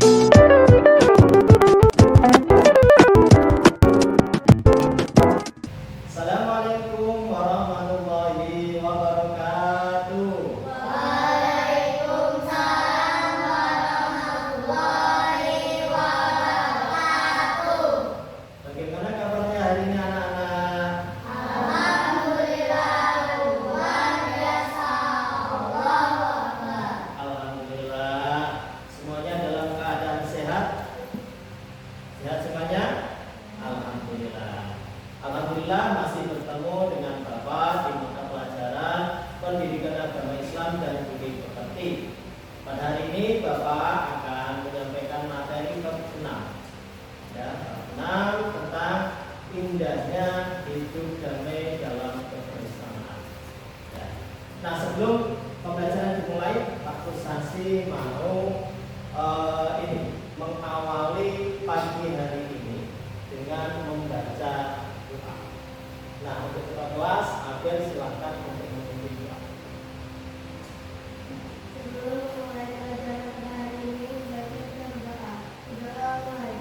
Assalamualaikum warahmatullahi wabarakatuh. Waalaikumsalam warahmatullahi wabarakatuh. Bagaimana kabarnya hari ini anak-anak? Alhamdulillah luar biasa. Allahu Akbar. Alhamdulillah. Semuanya dalam keadaan sehat? Sehat semuanya? Alhamdulillah. Alhamdulillah masih bertemu dengan Bapak di mata pelajaran Pendidikan Agama Islam dan Budi Pekerti. Pada hari ini Bapak akan menyampaikan materi ke-6, ya, ke-6 tentang indahnya hidup damai dalam kebersamaan. Ya. Nah, sebelum pembelajaran dimulai, Pak Kusasi mau mengawali pagi hari ini dengan membaca doa. Nah, untuk kita kelas, Abel silakan untuk memimpin doa. Sebelum mulai pelajaran hari ini, baca doa. Doa mulai.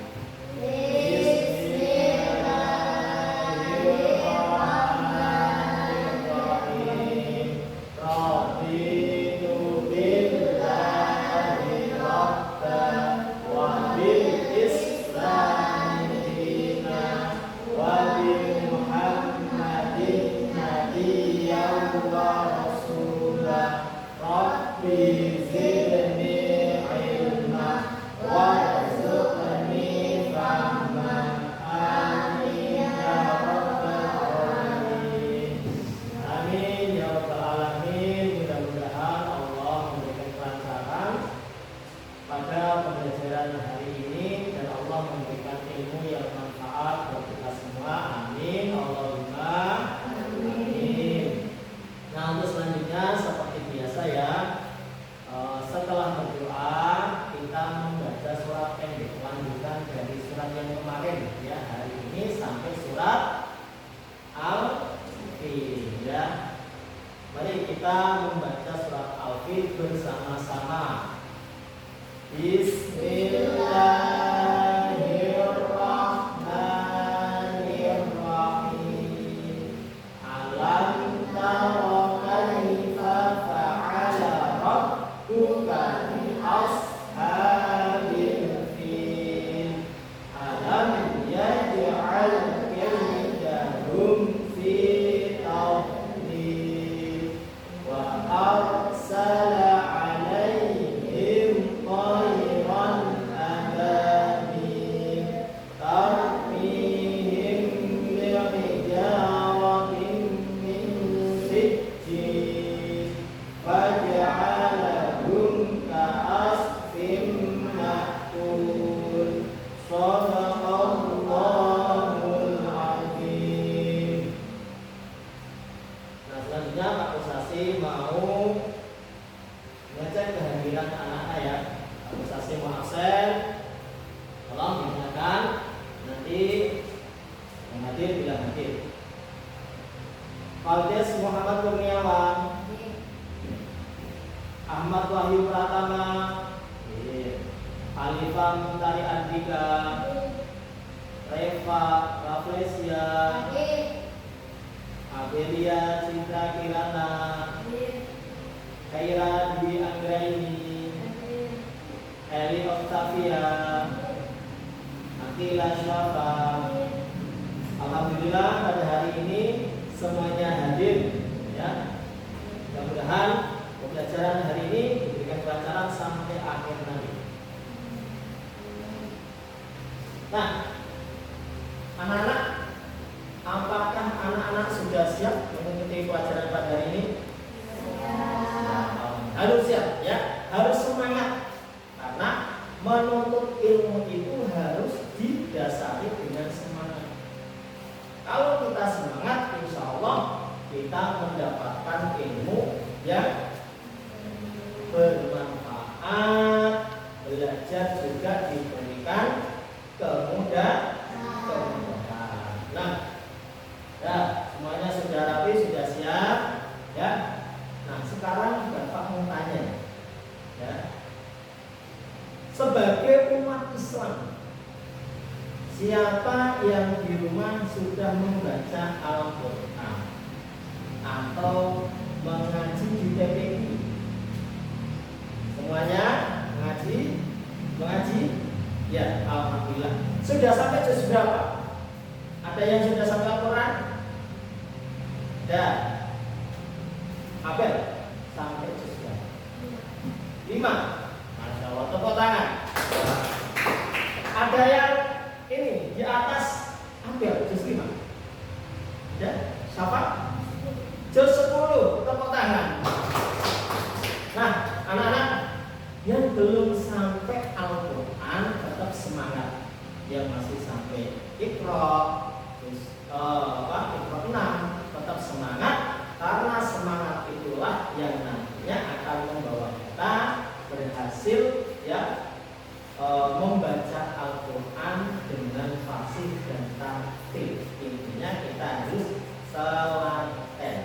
Bismillahirrahmanirrahim. Raditu billahi rabban wa bil islami dinan wa bi Muhammadin nabiyyan wa rasulah. Rabbi zidni ilma warzuqni fahma. Amin ya rabbal alamin. Amin ya rabbal alamin. Mudah-mudahan Allah memberikan kelancaran pada pembelajaran hari ini dan Allah memberikan ilmu yang bermanfaat buat kita semua. Amin Allahumma amin. Nah, untuk selanjutnya seperti biasa ya, setelah berdoa kita membaca surat pendek lanjutan dari surat yang kemarin ya, hari ini sampai surat Al-Fil ya. Mari kita membaca surat Al-Fil bersama-sama. Bismillahirrahmanirrahim. Alam tara kaifa fa'ala rabbuka bi ashabil fil. Alam yaj'al kaydahum fi tadlil wa arsala 'alaihim tayran ababil tarmihim bi'ijaratin min sijjil faj'alahum ka'asfin ma'kul. Shadaqallahul azim. Nah, selanjutnya Pak Kusasi mau ngecek kehadiran anak-anak ya. Pak Kusasi mau absen, tolong dinyatakan nanti yang hadir bila hadir. Valdes Muhammad Kurniawan, Ahmad Wahyu Pratama, Alifah Muntari Andika, Reva Raflesia, Abelia Cinta Kirana, Kaira Dwi Anggraini, Eli Octavia, Akila Syafa. Alhamdulillah pada hari ini semuanya hadir ya. Mudah-mudahan pembelajaran hari ini diberikan kelancaran sampai akhir nanti. Nah, anak-anak, apakah anak-anak sudah siap mengikuti pelajaran pada hari ini? Harus siap ya, harus semangat. Karena menuntut ilmu itu harus didasari dengan semangat. Kalau kita semangat, insya Allah kita mendapatkan ilmu yang bermanfaat, belajar juga diberikan kemudahan. Nah, ya, semuanya sudah rapi, sudah siap, ya. Nah, sekarang Bapak mau tanya, sudah membaca Al-Quran atau mengaji di TPI? Semuanya mengaji? Ya, alhamdulillah. Sudah sampai juz berapa? Ada yang sudah sampai Al-Quran? Dan Abel sampai juz berapa? 5. Masya Allah, tepuk tangan. Ada yang ini di atas Abel juz 5? Ya, siapa? Juz 10, tepuk tangan. Nah, anak-anak yang belum sampai Al-Quran tetap semangat. Yang masih sampai Iqra, Iqra 6 tetap semangat, karena semangat itulah yang nantinya akan membawa kita berhasil ya membaca Al-Quran dengan fasih dan tartil. Intinya kita harus selaten.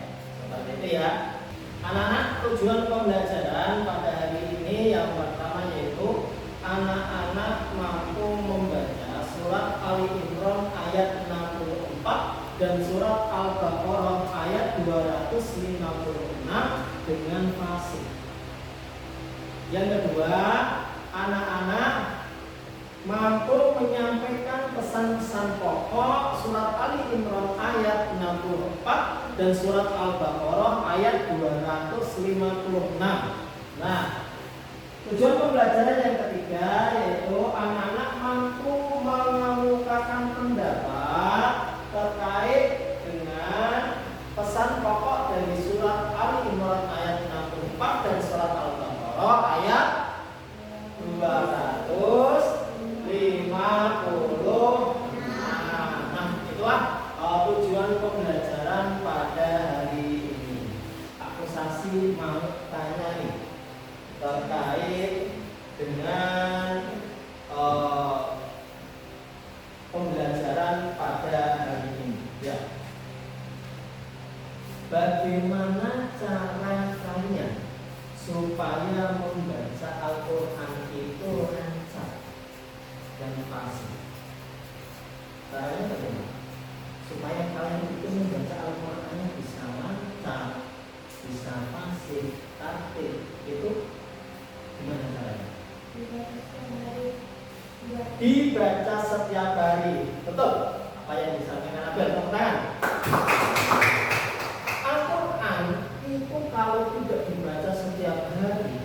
Seperti itu ya. Anak-anak, tujuan pembelajaran pada hari ini yang pertama yaitu anak-anak mampu membaca surat Ali Imran ayat 64 dan surat Al-Baqarah ayat 256 dengan fasih. Yang kedua, anak-anak mampu menyampaikan pesan-pesan pokok surat Ali Imran ayat 64 dan surat Al-Baqarah ayat 256. Nah, tujuan pembelajaran yang ketiga yaitu anak-anak mampu mengemukakan pendapat terkait dengan pesan pokok dari surat Ali Imran ayat 64 dan surat Al-Baqarah ayat 256. Nah, itulah tujuan pembelajaran pada hari ini. Aku Sasi mau tanya nih terkait dengan pembelajaran pada hari ini. Ya. Bagaimana cara kalian supaya membaca Al-Quran itu lancar dan fasih? Caranya bagaimana? Supaya kalian itu membaca Al-Qurannya bisa lancar, bisa fasih, tartil. Itu gimana caranya? Dibaca setiap hari. Betul? Apa yang disampaikan Abel? Tepuk tangan. Al-Quran itu kalau tidak dibaca setiap hari,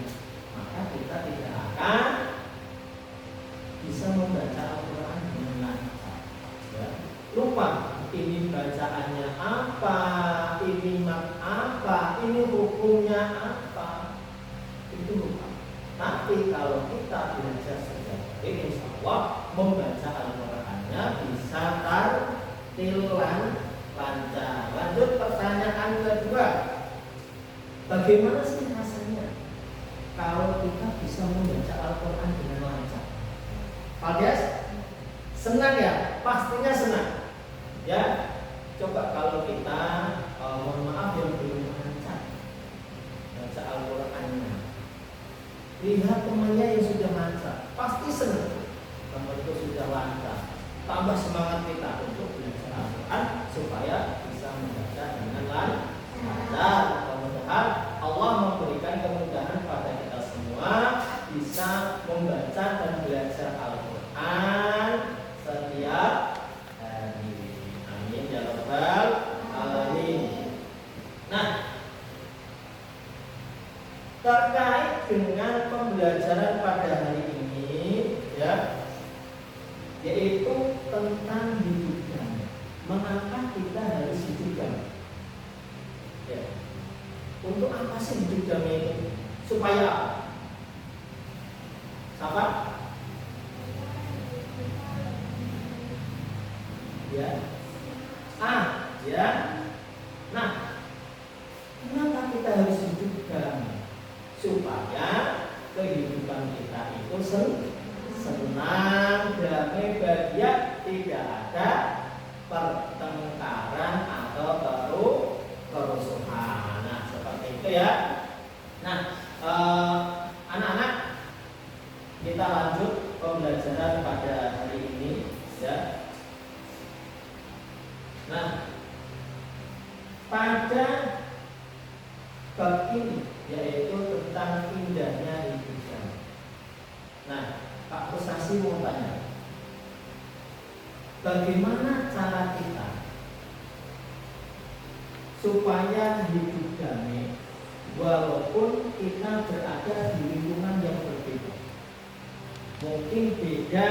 maka kita tidak akan bisa membaca Al-Quran dengan lancar. Ya. Lupa ini bacaannya apa, ini mat apa, ini hukumnya apa, itu lupa. Tapi kalau kita belajar setiap hari, insya Allah membaca Al-Qurannya bisa tartilan lancar. Lanjut pertanyaan kedua, bagaimana sih rasanya kalau kita bisa membaca Al-Quran dengan lancar? Alias senang ya? Pastinya senang. Ya, coba kalau kita mohon maaf yang belum lancar baca Al-Qurannya, lihat temannya yang sudah lancar, pasti senang. Teman itu sudah lancar, tambah semangat kita untuk belajar Al-Quran supaya bisa membaca dengan lancar. Mudah-mudahan Allah memberikan kemudahan pada kita semua bisa membaca dan belajar Al-Quran setiap hari. Amin ya rabbal alamin. Nah, terkait dengan pembelajaran pada hari ini ya, yaitu tentang hidup damai. Mengapa kita harus hidup damai? Ya. Untuk apa sih hidup damai itu? Supaya apa? Siapa? Ya. Ya. Nah, kenapa kita harus hidup damai? Supaya kehidupan kita itu senang, damai, bahagia, tidak ada pertengkaran atau kerusuhan. Nah, seperti itu ya. Nah, anak-anak, kita lanjut pembelajaran pada hari ini ya. bab ini, yaitu tentang indahnya hidup jami. Nah, Pak Kusasi mau tanya, bagaimana cara kita supaya hidup damai walaupun kita berada di lingkungan yang berbeda, mungkin beda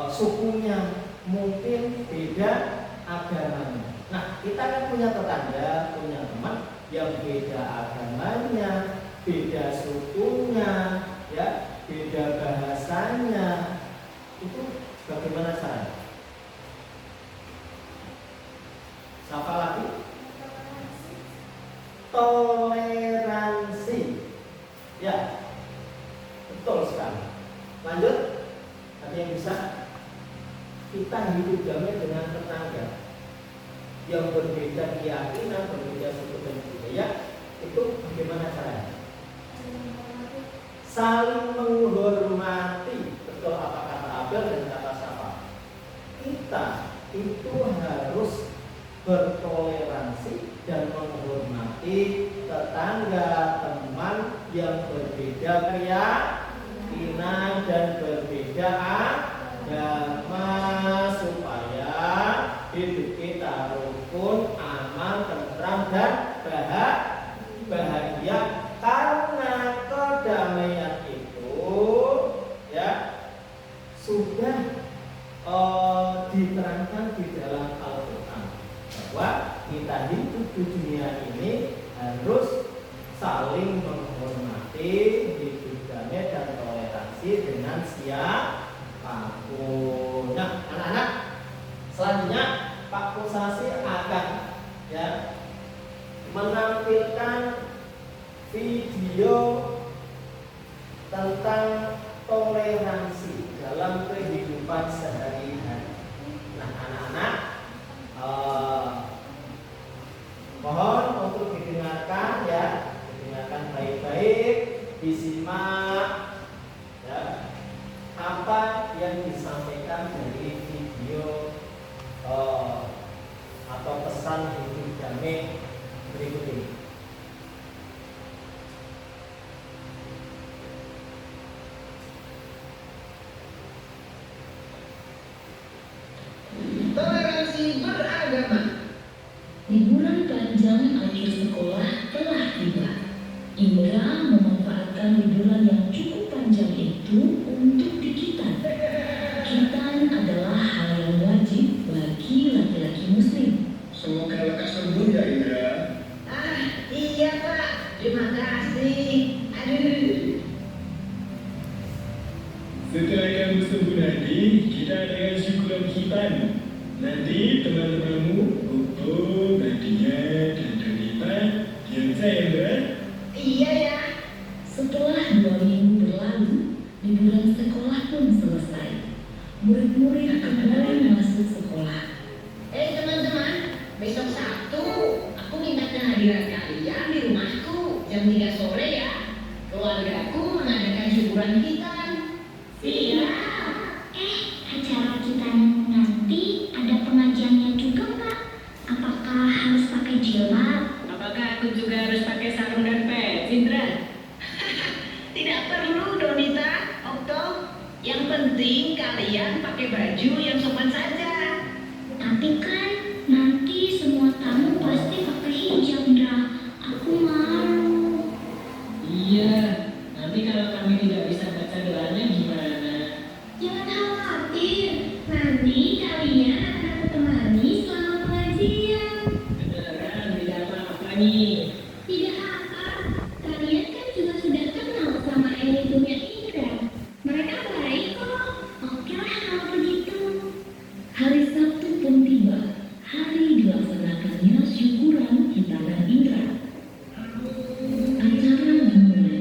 sukunya, mungkin beda agamanya. Nah, kita kan punya tetangga, punya teman yang beda agamanya, beda sukunya, ya, beda bahasanya. Itu bagaimana caranya? Siapa lagi? Toleransi. Ya, betul sekali. Lanjut. Ada yang bisa? Kita hidup damai dengan tetangga yang berbeda keyakinan, berbeda suku dan budaya. Itu bagaimana caranya? Saling menghormati. Betul apa kata Abel dan kata siapa? Kita itu harus bertoleransi dan menghormati tetangga, teman yang berbeda keyakinan dan berbeda agama, supaya hidup kita rukun, aman, tentram dan bahagia. Karena kedamaian itu ya sudah diterangkan di dalam Al-Quran bahwa kita hidup di dunia ini harus saling menghormati, hidup damai dan toleransi dengan siapapun. Nah, anak-anak, selanjutnya Pak Kusasi akan ya menampilkan video tentang toleransi dalam kehidupan sehari-hari. Nah, anak-anak, mohon untuk didengarkan ya, didengarkan baik-baik, disimak ya, apa yang disampaikan dari video atau pesan hidup damai berikut ini. Toleransi beragama. Liburan panjang akhir sekolah telah tiba. Indra memanfaatkan liburan yang cukup panjang itu untuk dikitan. Kitan adalah hal yang wajib bagi laki-laki muslim. Semoga lekas sembuh ya Indra. Iya Pak, terima kasih. Aduh. Setelah kamu sembuh nanti, kita adakan syukuran khitan. Nanti teman-temanmu, Bobo, Nadia, dan Donita yang saya berat. Iya ya. Setelah 2 minggu berlalu, liburan sekolah pun selesai. Murid-murid kembali masuk sekolah. Teman-teman, besok Sabtu aku minta kehadiran kalian di rumahku jam 3 sore ya. Keluargaku mengadakan syukuran khitan. Siap. Acara kita nanti ada pengajiannya juga Pak. Apakah harus pakai jilbab? Apakah aku juga harus pakai sarung dan pet, Indra? Tidak perlu Donita, Okto. Yang penting kalian pakai baju yang sopan saja. Tapi kan nanti semua tamu pasti pakai hijab, Indra. Aku malu. Iya, nanti kalau kami tidak bisa baca doanya gimana? Jangan khawatir, nanti kalian akan aku temani selama pengajian. Beneran, tidak apa-apa nih. Tidak apa, kalian kan juga sudah kenal sama editornya Indra. Mereka baik kok. Oke lah kalau begitu. Hari Sabtu pun tiba. Hari dilaksanakannya syukuran hitanan Indra. Acara dimulai.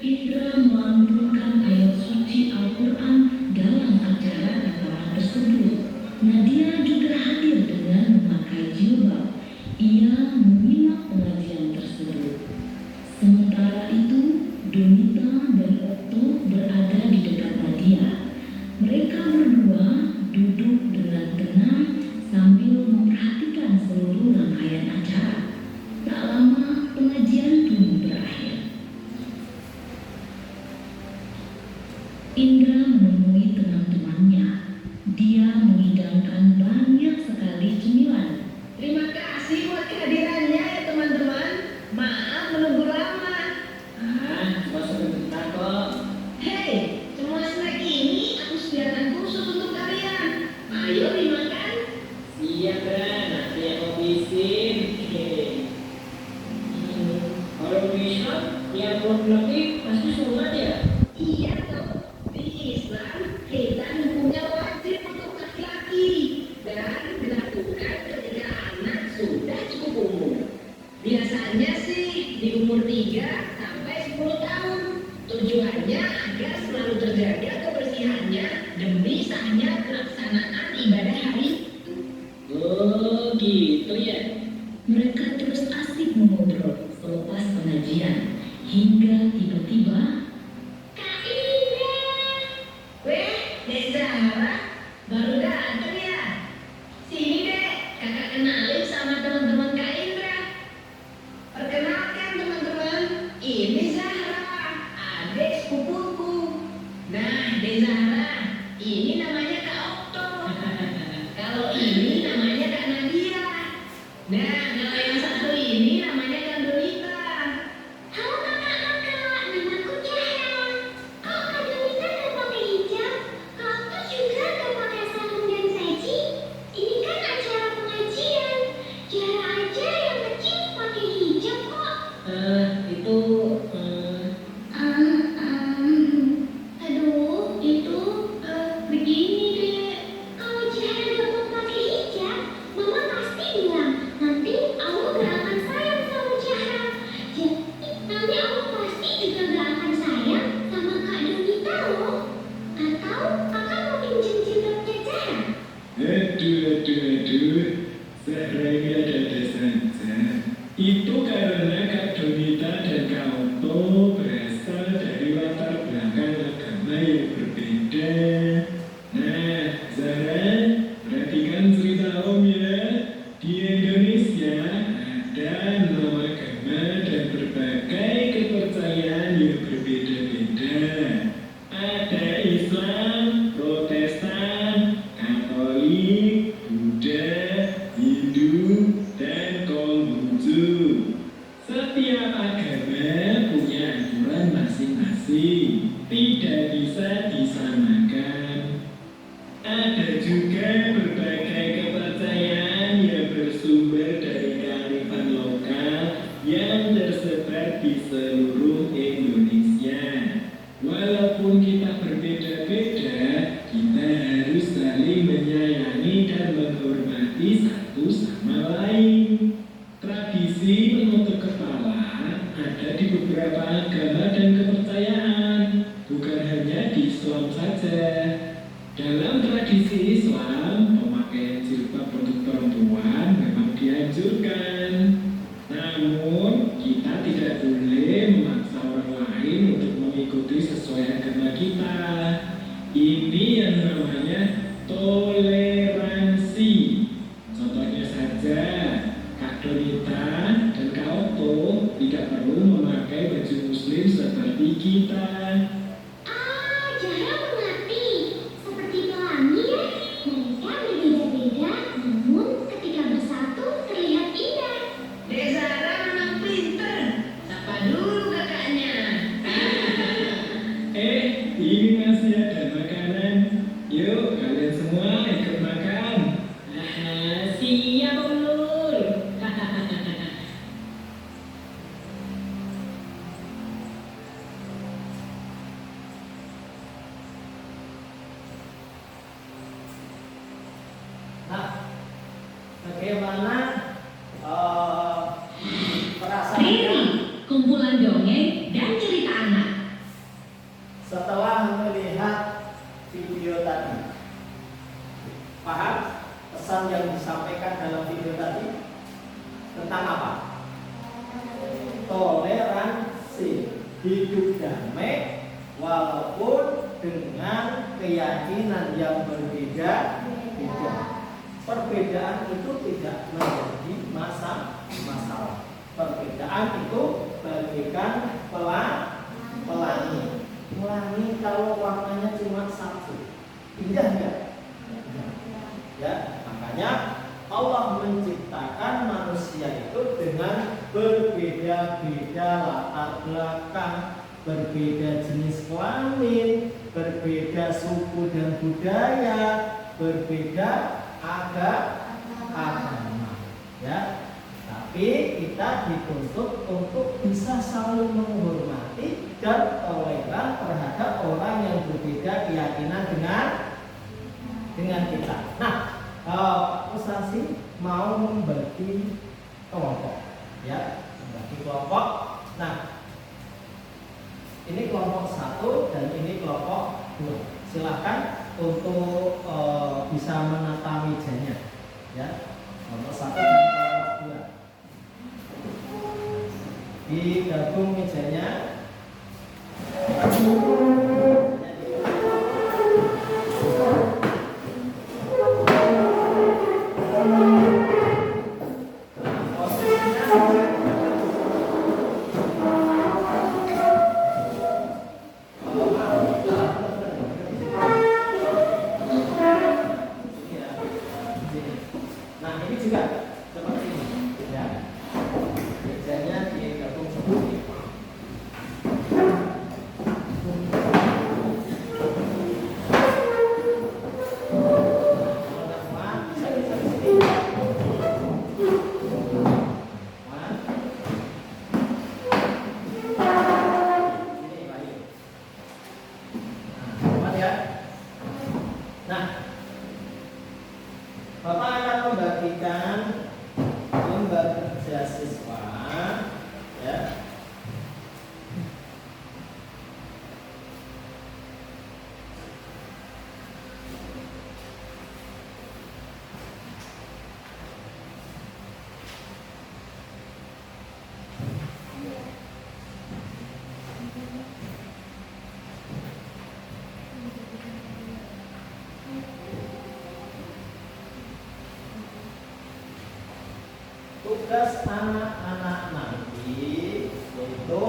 Indra melantunkan ayat suci Al-Quran dalam acara rekaman tersebut. Nadia juga hadir dengan memakai jilbab. Ia menyimak pengajian tersebut. Sementara itu, Donita dan Okto berada di dekat Nadia. Mereka berdua duduk dengan tenang sambil memperhatikan seluruh rangkaian acara. Tak lama, pengajian Kalau di Islam, yang laki-laki pasti sunat ya? Iya toh, di Islam kita hukumnya wajib untuk laki-laki dan dilakukan ketika anak sudah cukup umur. Biasanya sih di umur 3 sampai 10 tahun. Tujuannya agar selalu terjaga kebersihannya demi sahnya pelaksanaan ibadah hari itu. Oh gitu ya. Mereka terus asik mengobrol selepas pengajian hingga tiba-tiba Kak Indra. Weh, Dek Zahra, baru datang ya? Sini Dek, kakak kenalin sama teman-teman Kak Indra. Perkenalkan teman-teman, ini Zahra, adik sepupuku. Nah, Dek Zahra, ini namanya Kak Okto. Kalau ini namanya Kak Nadia. Nah, kalau yang satu ini namanya Kak Dolita. Halo kakak-kakak, namaku Cahaya. Kok Kak Dolita gak pakai hijab? Kak Okto juga gak pakai sarung dan peci? Ini kan acara pengajian. Jara aja yang kecil pakai hijab kok. Itu Aduh, itu begini deh. Kalau Jahra gak mau pakai hijab, Mama pasti bilang nanti Allah gak akan sayang sama Jahra. Nanti Allah pasti juga gak akan sayang sama Kak Donita loh. Atau kakak mau pinjam jilbabnya Jahra? Aduh. Zahra ini ada-ada saja. Itu karena Kak Donita dan Kak Otto berasal dari latar belakang agama yang berbeda. Nah, Zahra, perhatikan cerita Om ya. Di Indonesia ada 6 agama dan berbagai kepercayaan yang berbeda-beda. Ada Islam, Protestan, Katolik, Buddha, Hindu, dan Konghucu. Setiap agama punya aturan masing-masing, tidak bisa disamakan. Ada juga berbagai kepercayaan yang bersumber dari kearifan lokal yang tersebar di seluruh Indonesia. Walaupun kita berbeda-beda, kita harus saling menyayangi dan menghormati satu sama lain. Tradisi menutup kepala ada di beberapa agama dan kepercayaan, bukan hanya di Islam saja. Dalam tradisi Islam, pemakaian jilbab untuk perempuan memang dianjurkan. Namun, kita tidak boleh memaksa orang lain untuk mengikuti sesuai agama kita. Ini yang namanya toleransi. Contohnya saja, Kak Donita dan Kak Otto tidak perlu memakai baju muslim seperti kita. Jahra mengerti. Seperti pelangi ya. Mereka berbeda-beda, namun ketika bersatu terlihat indah. Dek Zahra memang pinter. Sapa dulu kakaknya. Ini masih ada makanan. Yuk, kalian semua ikut makan. siap ulur. Nah, bagaimana perasaan Riri, kumpulan dongeng dan cerita anak. setelah melihat video tadi? Paham pesan yang disampaikan dalam video tadi tentang apa? Toleransi, hidup damai walaupun dengan keyakinan yang berbeda-beda. Perbedaan itu tidak menjadi masalah. Perbedaan itu bagaikan pelangi. Pelangi kalau warnanya cuma satu, indah enggak? Ya, makanya Allah menciptakan manusia itu dengan berbeda-beda latar belakang, berbeda jenis kelamin, berbeda suku dan budaya, berbeda agama. Ya, tapi kita dituntut untuk bisa saling menghormati dan toleran terhadap orang yang berbeda keyakinan dengan kita. Nah, Ustaz mau membagi kelompok, ya, membagi kelompok. Nah, ini kelompok 1 dan ini kelompok 2. Silakan untuk bisa menata mejanya, ya. Kelompok 1 dan kelompok 2. Digabung mejanya. Nah, ini juga seperti ini, ya. Mejanya digabung seperti ini. Bapak akan membagikan lembar kerja siswa, ya. Tugas anak-anak nanti yaitu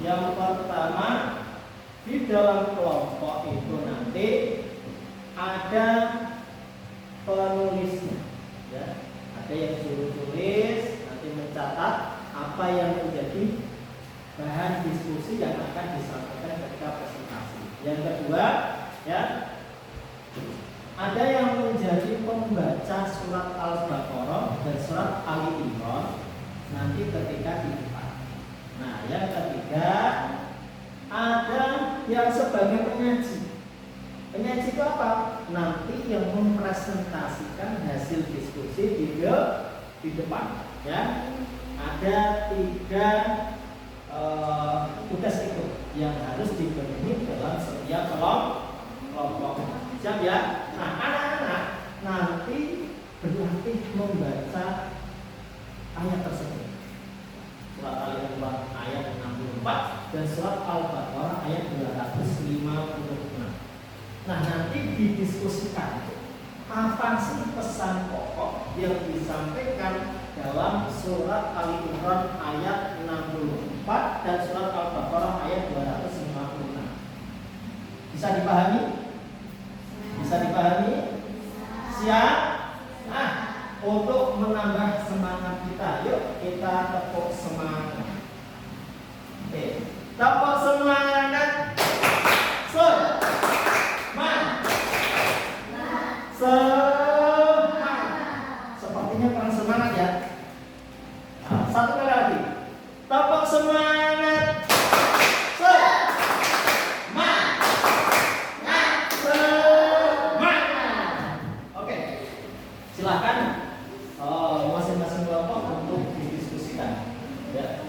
yang pertama, di dalam kelompok itu nanti ada penulisnya, ya. Ada yang suruh tulis, nanti mencatat apa yang menjadi bahan diskusi yang akan disampaikan ketika presentasi. Yang kedua, ya, ada yang menjadi pembaca surat Al-Baqarah dan surat Ali Imran nanti ketika di depan. Nah, yang ketiga, ada yang sebagai penyaji. Penyaji itu apa? Nanti yang mempresentasikan hasil diskusi di depan. Ya, ada 3 tugas itu yang harus dipenuhi dalam setiap kelompok. Siap ya? Nah, anak-anak nanti berlatih membaca ayat tersebut. Surat Al-Imran ayat 64 dan surat Al-Baqarah ayat 256. Nah, nanti didiskusikan apa sih pesan pokok yang disampaikan dalam surat Al-Imran ayat 64 dan surat Al-Baqarah ayat 256. Bisa dipahami? Bisa dipahami? Siap? Nah, untuk menambah semangat kita, yuk kita tepuk semangat. Oke, tepuk semangat. Sepertinya kurang semangat ya. Nah, 1 kali lagi. Tepuk semangat. Silakan masing-masing kelompok untuk didiskusikan, ya.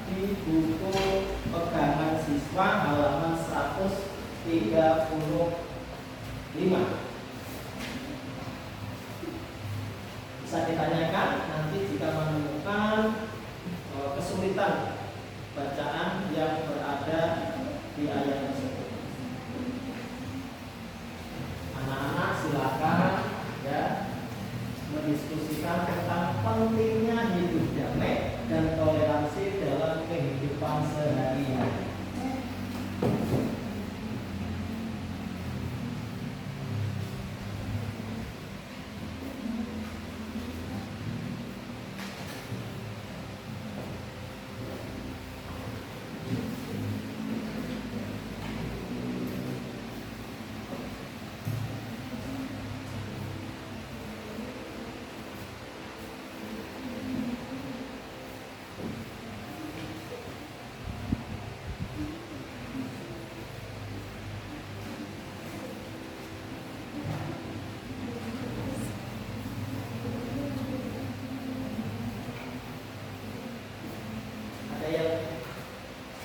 di buku pegangan siswa halaman 135. Bisa ditanyakan nanti jika menemukan kesulitan bacaan yang berada di ayat tersebut. Anak-anak silakan ya mendiskusikan tentang pentingnya hidup damai dan toleransi dalam kehidupan sehari-hari.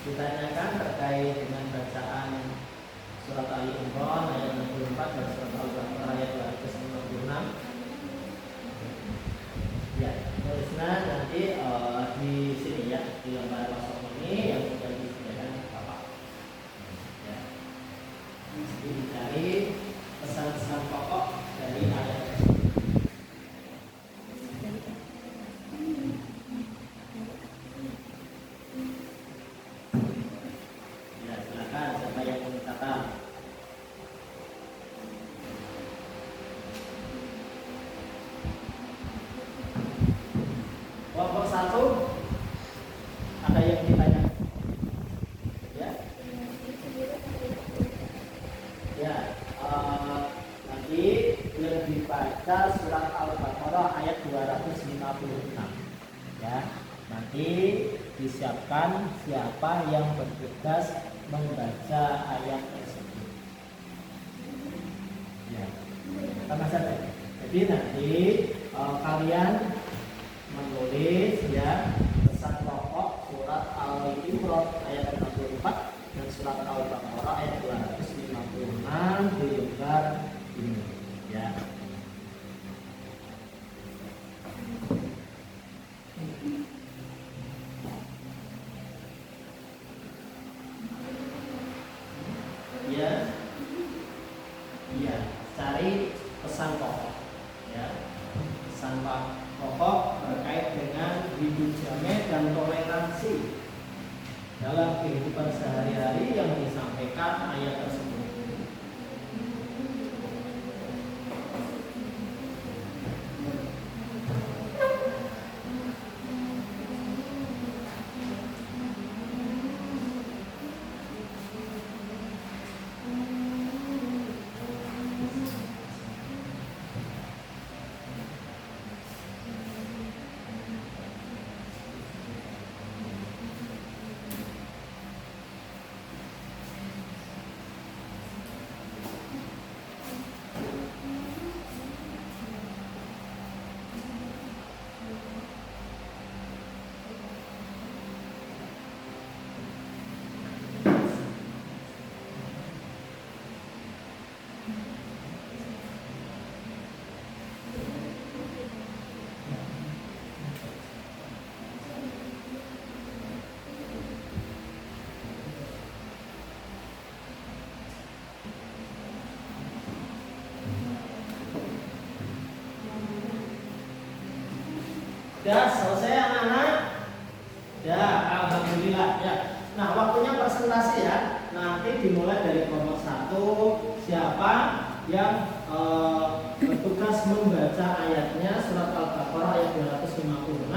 Ditanyakan terkait dengan bacaan surat Ali Imran ayat 64 dan surat Al-Baqarah ayat 256. Ya, tulisnya nanti di sini ya, di lembar kosong ini yang sudah disediakan Bapak. Ya. Jadi dicari pesan-pesan pokok dari ayat tersebut. Kelompok 1 ada yang ditanya? Ya. Ya, nanti yang dibaca surat Al-Baqarah ayat 256. Ya, nanti disiapkan siapa yang bertugas membaca ayat tersebut. Ya, sama saja. Jadi nanti kalian menulis ya pesan pokok surat Al-Imran ayat 64 dan surat Al-Baqarah ayat 256 di lembar ini ya. Ya. Ya, cari pesan pokok ya. Pesan pokok terkait dengan hidup damai dan toleransi dalam kehidupan sehari-hari yang disampaikan ayat tersebut. Sudah selesai anak-anak? Ya, alhamdulillah ya. Nah, waktunya presentasi ya. Nanti dimulai dari kelompok 1. Siapa yang bertugas membaca ayatnya surat Al-Baqarah ayat 256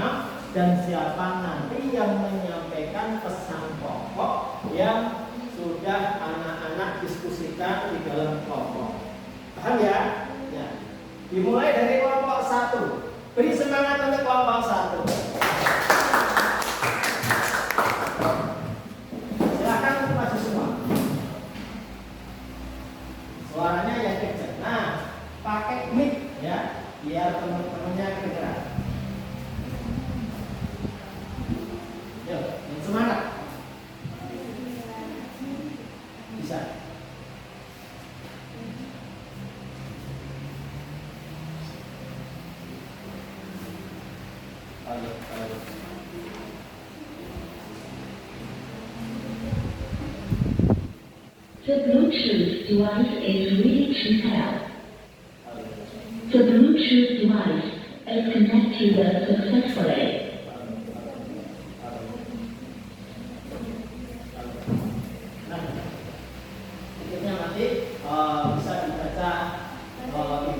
dan siapa nanti yang menyampaikan pesan pokok yang sudah anak-anak diskusikan di dalam kelompok. Paham ya? Ya. Dimulai dari kelompok 1. Beri semangat untuk kelompok 1. Silakan maju semua. Suaranya yang kencang. Nah, pakai mic ya, biar teman-temannya kedengaran. Yuk, semangat. The Bluetooth device is ready to pair. The Bluetooth device is connected successfully. Nah, berikutnya nanti bisa dibaca bacanya.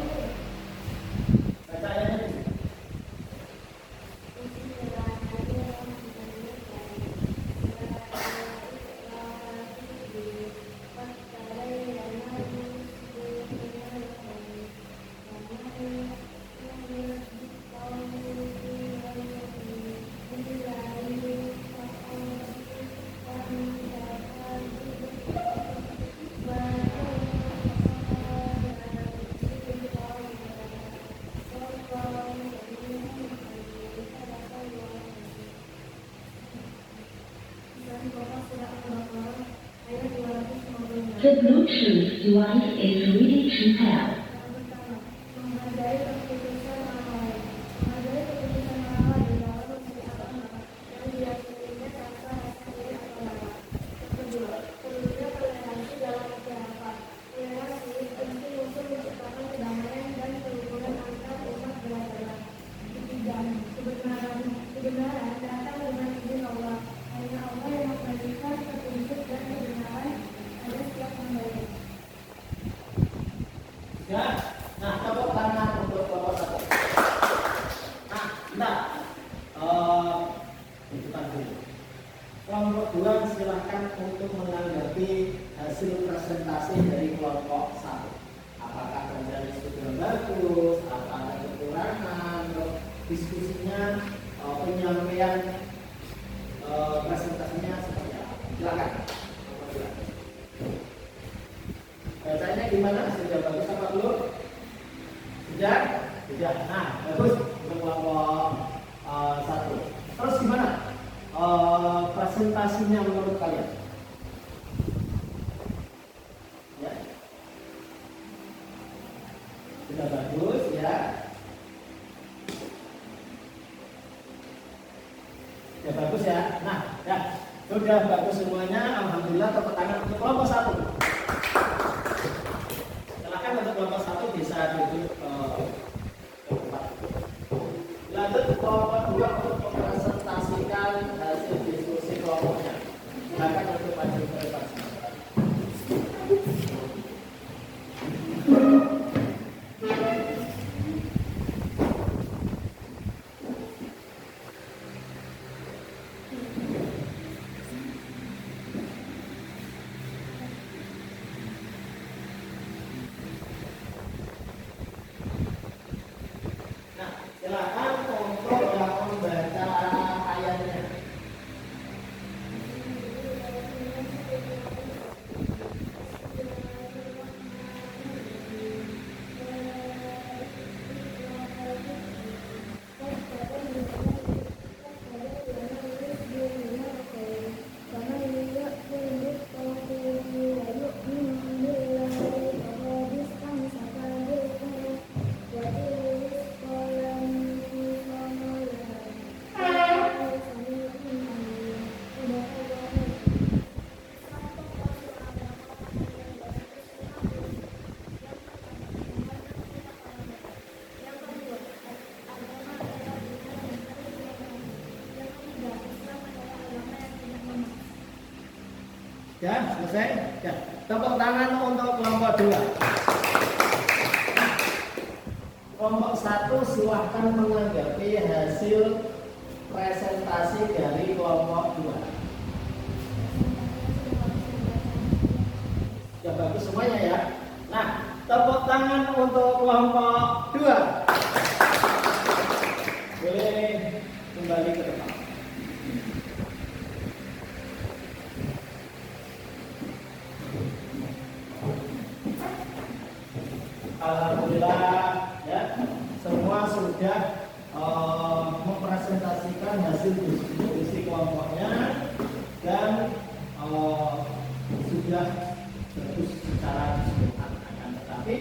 The Bluetooth device is ready to pair. Menghargai keputusan orang lain. Menghargai keputusan orang lain dalam memilih agama yang diyakininya tanpa rasa iri atau marah. Kedua, perlunya toleransi dalam masyarakat. Toleransi penting untuk menciptakan kedamaian dan kerukunan antar umat beragama. Ketiga, kebenaran datang dengan izin Allah. Hanya Allah yang memberikan petunjuk dan kebenaran pada setiap hambanya. Ya, nah tepuk tangan untuk kelompok 1. Nah, kita bukan dulu. Kelompok 2 silahkan untuk menanggapi hasil presentasi dari kelompok 1. Apakah terjadi sudah bagus, apa ada kekurangan, diskusinya, penyampaian presentasinya seperti apa? Silakan. Bacanya gimana? Sudah bagus apa belum? Sudah? Sudah. Nah, bagus untuk kelompok 1. Terus gimana? Presentasinya menurut kalian? Ya. Sudah bagus ya. Sudah bagus ya. Nah, ya. Sudah bagus semuanya. Alhamdulillah, tepuk tangan untuk kelompok 1. Silakan untuk kelompok 1 bisa duduk tempat. Lanjut kelompok 2 untuk mempresentasikan hasil diskusi kelompoknya. Silakan untuk maju ke depan. Silakan untuk yang membaca ayatnya. Ya, selesai. Ya, tepuk tangan untuk kelompok 2. Kelompok 1 silahkan menanggapi hasil presentasi dari kelompok 2. Ya, bagus semuanya ya. Nah, tepuk tangan untuk kelompok 2. Boleh kembali ke depan. Alhamdulillah ya, semua sudah mempresentasikan hasil diskusi kelompoknya dan sudah bagus secara keseluruhan. Tetapi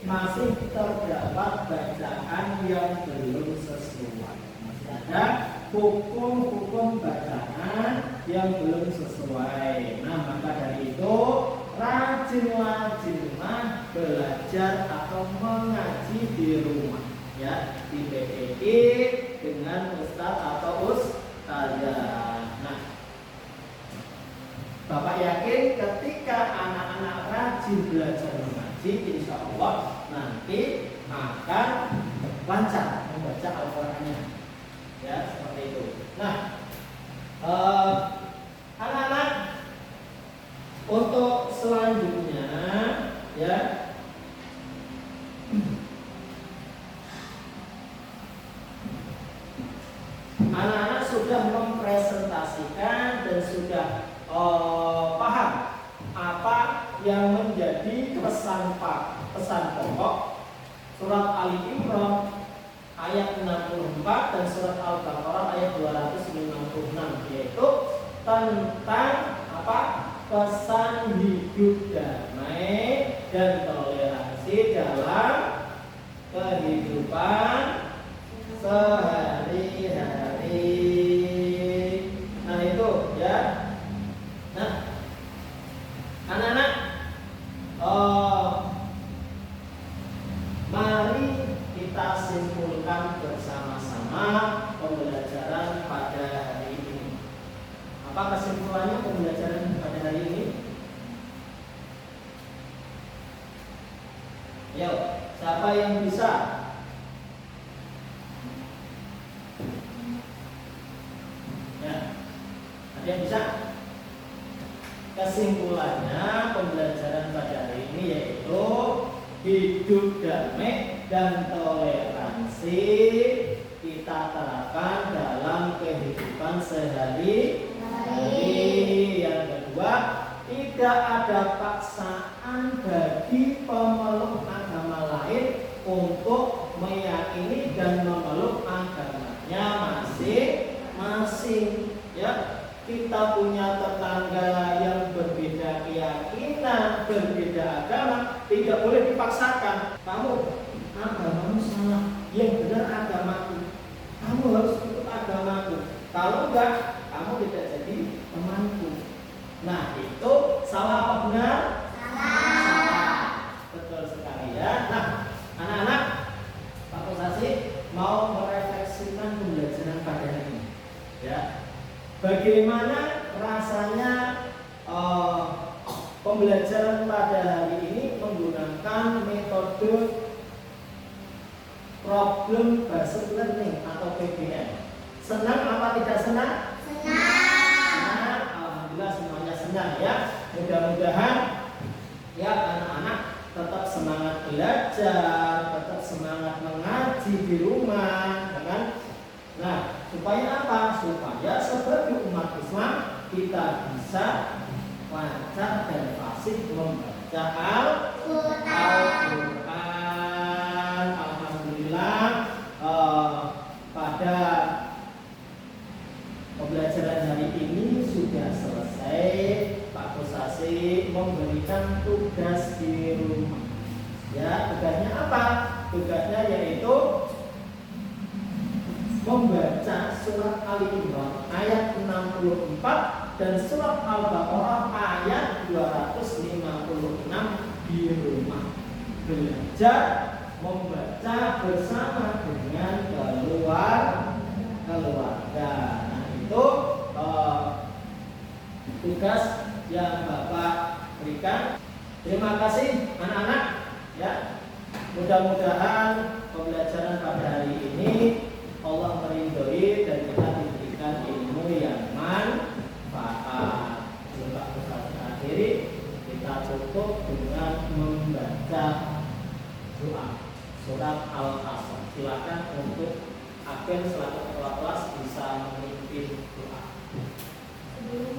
masih terdapat bacaan yang belum sesuai. Masih ada hukum-hukum bacaan yang belum sesuai. Nah, maka dari itu rajin-rajinlah belajar atau mengaji di rumah, ya, di PDI dengan ustaz atau ustazah. Nah, Bapak yakin ketika anak-anak rajin belajar mengaji, insya Allah nanti akan lancar membaca Al-Qur'annya, ya, seperti itu. Nah, anak-anak untuk selanjutnya, ya, anak-anak sudah mempresentasikan dan sudah paham apa yang menjadi pesan pokok surat Ali Imran ayat 64 dan surat Al-Baqarah ayat 256, yaitu tentang apa? Pesan hidup damai dan toleransi dalam kehidupan sehari-hari. Nah, itu ya. Nah, anak-anak, mari kita simpulkan bersama-sama pembelajaran pada hari ini. Apa kesimpulannya pembelajaran pada hari ini? Ayo, siapa yang bisa? Ya, ada yang bisa? Kesimpulannya pembelajaran pada hari ini yaitu hidup damai dan toleransi kita terapkan dalam kehidupan sehari-hari. Yang kedua, tidak ada paksaan bagi pemeluk agama lain untuk meyakini dan memeluk agamanya masing-masing, ya. Kita punya tetangga yang berbeda keyakinan, berbeda agama, tidak boleh dipaksakan. Kamu agamamu salah, yang benar agamaku. Kamu harus ikut agamaku. Kalau enggak, kamu tidak jadi temanku. Nah, itu salah apa benar? Salah. Betul sekali, ya. Nah, anak-anak, Pak Kosasi mau merefleksikan pembelajaran pada hari ini, ya. Bagaimana rasanya pembelajaran pada hari ini menggunakan metode problem based learning atau PBL? Senang apa tidak senang? Senang. Alhamdulillah semuanya senang, ya. Mudah-mudahan ya anak-anak tetap semangat belajar, tetap semangat mengaji di rumah, kan? Nah, supaya apa? Supaya sebagai umat Islam kita bisa lancar dan fasih membaca Al-Quran. Alhamdulillah, pada pembelajaran hari ini sudah selesai. Pak Kosasi memberikan tugas di rumah. Ya, tugasnya apa? Tugasnya yaitu membaca surat Ali Imran ayat 64 dan surat Al-Baqarah ayat 256 di rumah. Belajar membaca bersama dengan keluarga. Nah, itu tugas yang Bapak berikan. Terima kasih anak-anak, ya. Mudah-mudahan pembelajaran pada hari ini Allah meridhoi dan kita diberikan ilmu yang manfaat. Coba kita akhiri, kita tutup dengan membaca doa surat Al-Asr. Silakan untuk Agen selaku ketua kelas bisa memimpin doa. Sebelum